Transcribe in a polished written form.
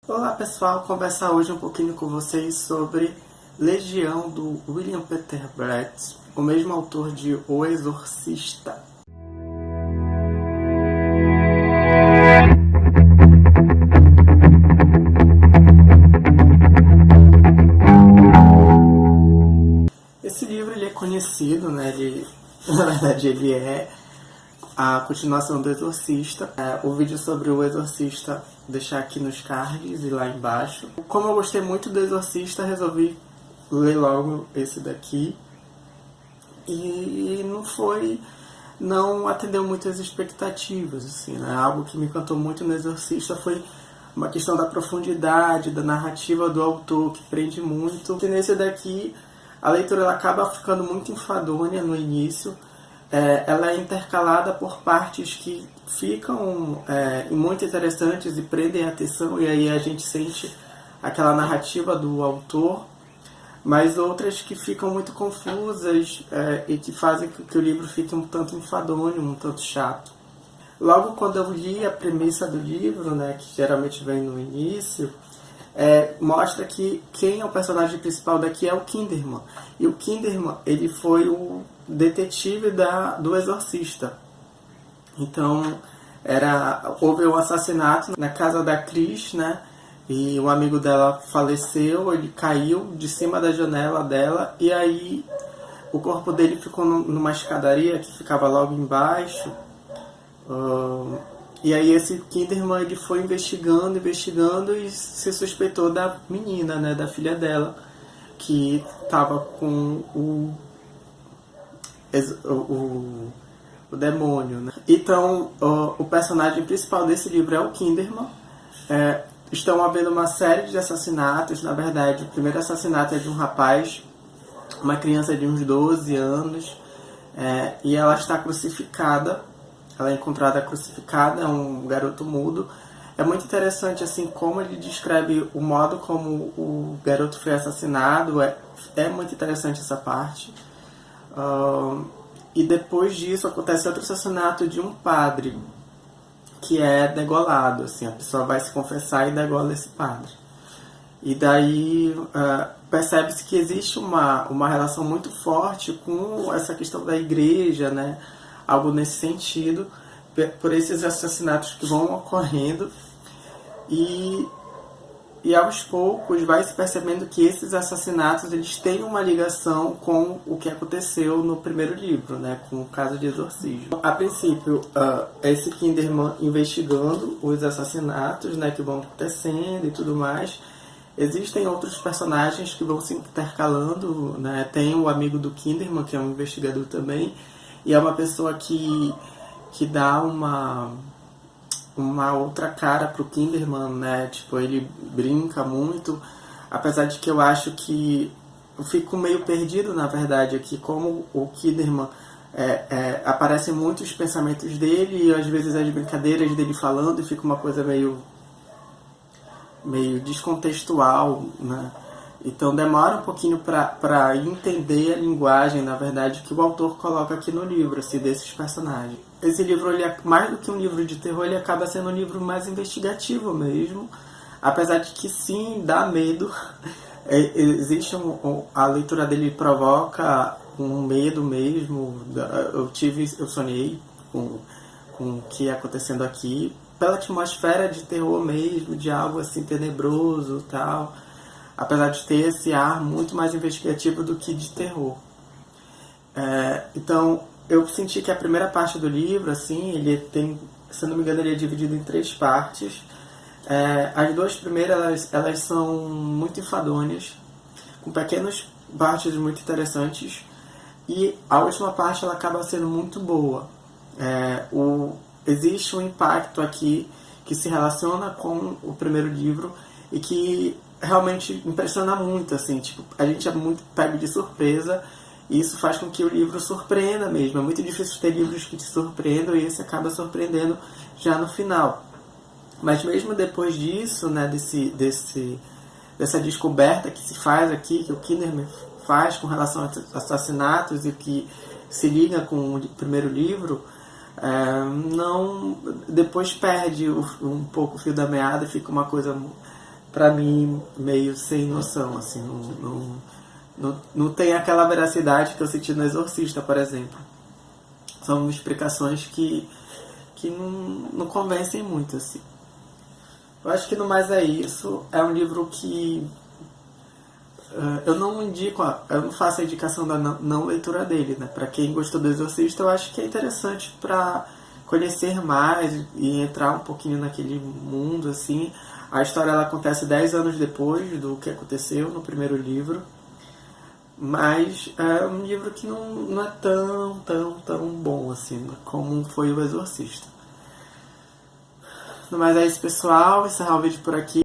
Olá pessoal, conversar hoje um pouquinho com vocês sobre Legião do William Peter Blatty, o mesmo autor de O Exorcista. Esse livro ele é conhecido, né? Na verdade ele é a continuação do Exorcista. O vídeo sobre o Exorcista deixar aqui nos cards e lá embaixo. Como eu gostei muito do Exorcista, resolvi ler logo esse daqui. E não atendeu muito as expectativas, assim, né? Algo que me encantou muito no Exorcista foi uma questão da profundidade, da narrativa do autor, que prende muito. E nesse daqui, a leitura ela acaba ficando muito enfadonha no início. Ela é intercalada por partes que ficam muito interessantes e prendem a atenção, e aí a gente sente aquela narrativa do autor, mas outras que ficam muito confusas e que fazem com que o livro fique um tanto enfadonho, um tanto chato. Logo quando eu li a premissa do livro, né, que geralmente vem no início, mostra que quem é o personagem principal daqui é o Kinderman. E o Kinderman, ele foi o detetive do Exorcista. Então, houve um assassinato na casa da Cris, né? E um amigo dela faleceu, ele caiu de cima da janela dela, e aí o corpo dele ficou numa escadaria que ficava logo embaixo. E aí esse Kinderman ele foi investigando e se suspeitou da menina, né, da filha dela, que estava com o demônio, né? Então, o personagem principal desse livro é o Kinderman. Estão havendo uma série de assassinatos. Na verdade, o primeiro assassinato é de um rapaz, uma criança de uns 12 anos, e ela está crucificada. Ela é encontrada crucificada, é um garoto mudo. É muito interessante assim como ele descreve o modo como o garoto foi assassinado. É muito interessante essa parte. E depois disso acontece outro assassinato de um padre que é degolado. Assim, a pessoa vai se confessar e degola esse padre. E daí percebe-se que existe uma relação muito forte com essa questão da igreja, né? Algo nesse sentido, por esses assassinatos que vão ocorrendo. E aos poucos vai se percebendo que esses assassinatos eles têm uma ligação com o que aconteceu no primeiro livro, né, com o caso de exorcismo. A princípio, esse Kinderman investigando os assassinatos, né, que vão acontecendo e tudo mais. Existem outros personagens que vão se intercalando, né? Tem o amigo do Kinderman, que é um investigador também, e é uma pessoa que dá uma outra cara pro Kinderman, né? Tipo, ele brinca muito, apesar de que eu acho que eu fico meio perdido, na verdade, aqui, como o Kinderman aparecem muitos pensamentos dele e às vezes as brincadeiras dele falando, e fica uma coisa meio descontextual, né? Então demora um pouquinho para entender a linguagem, na verdade, que o autor coloca aqui no livro, assim, desses personagens. Esse livro, ele é mais do que um livro de terror, ele acaba sendo um livro mais investigativo mesmo, apesar de que sim, dá medo. Existe a leitura dele provoca um medo mesmo. Eu sonhei com o que ia acontecendo aqui, pela atmosfera de terror mesmo, de algo assim tenebroso e tal. Apesar de ter esse ar muito mais investigativo do que de terror. Então, eu senti que a primeira parte do livro, assim, ele tem, se não me engano, ele é dividido em 3 partes. As 2 primeiras, elas são muito enfadonhas, com pequenas partes muito interessantes, e a última parte ela acaba sendo muito boa. Existe um impacto aqui que se relaciona com o primeiro livro e que realmente impressiona muito, assim, tipo, a gente é muito pego de surpresa, e isso faz com que o livro surpreenda mesmo. É muito difícil ter livros que te surpreendam, e esse acaba surpreendendo já no final. Mas mesmo depois disso, né, dessa descoberta que se faz aqui, que o Kinderman faz com relação aos assassinatos e que se liga com o primeiro livro, depois perde um pouco o fio da meada e fica uma coisa pra mim, meio sem noção, assim, não tem aquela veracidade que eu senti no Exorcista, por exemplo. São explicações que não convencem muito, assim. Eu acho que no mais é isso. É um livro que eu não indico, eu não faço a indicação da não leitura dele, né? Para quem gostou do Exorcista, eu acho que é interessante para conhecer mais e entrar um pouquinho naquele mundo, assim. A história ela acontece 10 anos depois do que aconteceu no primeiro livro, mas é um livro que não é tão bom assim como foi o Exorcista. Mas é isso, pessoal. Encerrar o vídeo por aqui.